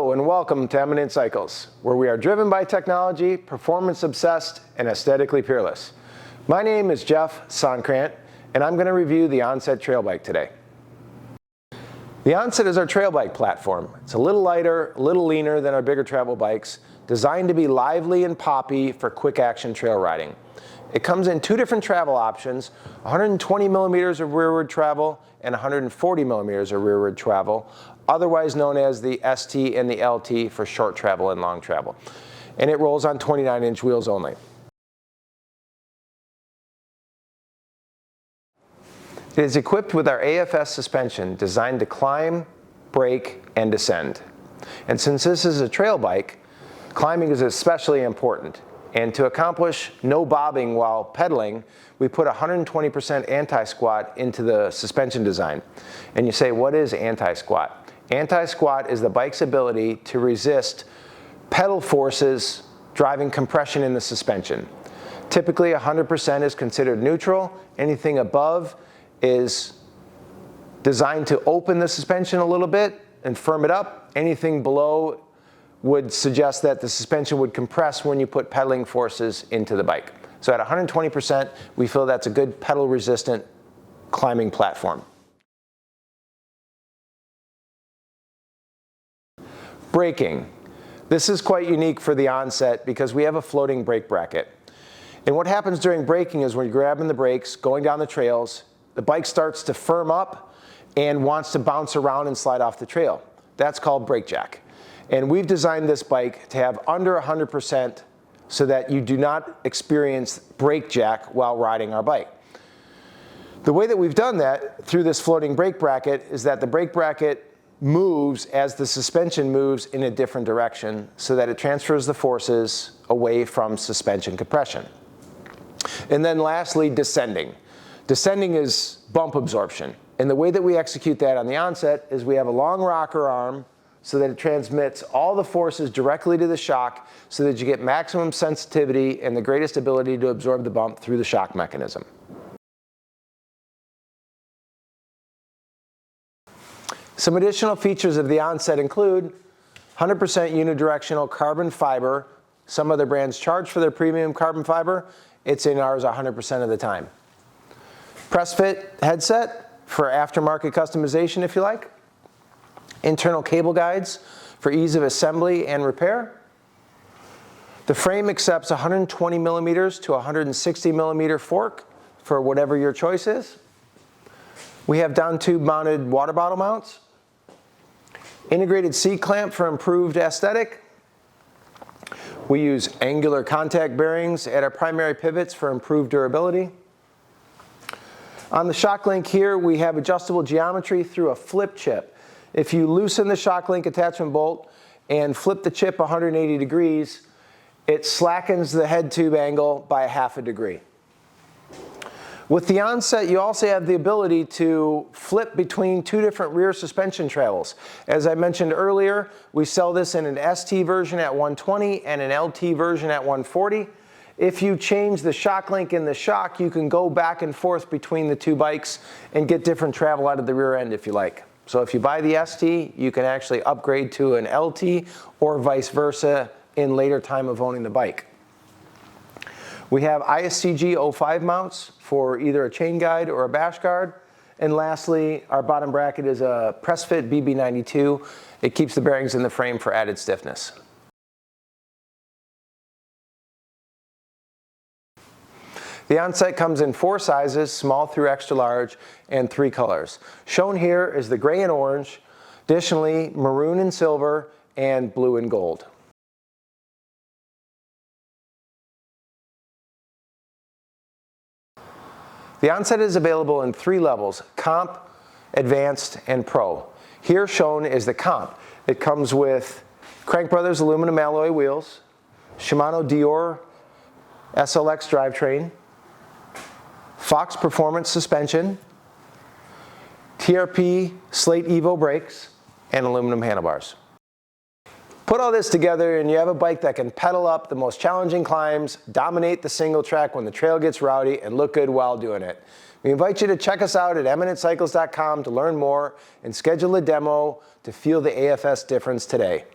Hello and welcome to Eminent Cycles, where we are driven by technology, performance obsessed, and aesthetically peerless. My name is Jeff Soncrant, and I'm going to review the Onset trail bike today. The Onset is our trail bike platform. It's a little lighter, a little leaner than our bigger travel bikes, designed to be lively and poppy for quick action trail riding. It comes in two different travel options, 120 millimeters of rearward travel and 140 millimeters of rearward travel, otherwise known as the ST and the LT for short travel and long travel. And it rolls on 29-inch wheels only. It is equipped with our AFS suspension designed to climb, brake, and descend. And since this is a trail bike, climbing is especially important. And to accomplish no bobbing while pedaling, we put 120% anti-squat into the suspension design. And you say, what is anti-squat? Anti-squat is the bike's ability to resist pedal forces driving compression in the suspension. Typically 100% is considered neutral. Anything above is designed to open the suspension a little bit and firm it up. Anything below would suggest that the suspension would compress when you put pedaling forces into the bike. So at 120%, we feel that's a good pedal-resistant climbing platform. Braking. This is quite unique for the Onset because we have a floating brake bracket. And what happens during braking is when you're grabbing the brakes, going down the trails, the bike starts to firm up and wants to bounce around and slide off the trail. That's called brake jack. And we've designed this bike to have under 100% so that you do not experience brake jack while riding our bike. The way that we've done that through this floating brake bracket is that the brake bracket moves as the suspension moves in a different direction so that it transfers the forces away from suspension compression. And then lastly, descending. Descending is bump absorption. And the way that we execute that on the Onset is we have a long rocker arm so that it transmits all the forces directly to the shock so that you get maximum sensitivity and the greatest ability to absorb the bump through the shock mechanism. Some additional features of the Onset include 100% unidirectional carbon fiber. Some other brands charge for their premium carbon fiber. It's in ours 100% of the time. Press fit headset for aftermarket customization if you like. Internal cable guides for ease of assembly and repair. The frame accepts 120 millimeters to 160 millimeter fork for whatever your choice is. We have down tube mounted water bottle mounts. Integrated seat clamp for improved aesthetic. We use angular contact bearings at our primary pivots for improved durability. On the shock link here, we have adjustable geometry through a flip chip. If you loosen the shock link attachment bolt and flip the chip 180 degrees, it slackens the head tube angle by ½ a degree. With the Onset, you also have the ability to flip between two different rear suspension travels. As I mentioned earlier, we sell this in an ST version at 120 and an LT version at 140. If you change the shock link in the shock, you can go back and forth between the two bikes and get different travel out of the rear end if you like. So if you buy the ST, you can actually upgrade to an LT or vice versa in later time of owning the bike. We have ISCG 05 mounts for either a chain guide or a bash guard. And lastly, our bottom bracket is a press fit BB92. It keeps the bearings in the frame for added stiffness. The Onset comes in 4 sizes, small through extra large, and 3 colors. Shown here is the gray and orange, additionally maroon and silver, and blue and gold. The Onset is available in 3 levels, Comp, Advanced, and Pro. Here shown is the Comp. It comes with Crank Brothers aluminum alloy wheels, Shimano Dior SLX drivetrain, Fox Performance suspension, TRP Slate Evo brakes, and aluminum handlebars. Put all this together and you have a bike that can pedal up the most challenging climbs, dominate the single track when the trail gets rowdy, and look good while doing it. We invite you to check us out at eminentcycles.com to learn more and schedule a demo to feel the AFS difference today.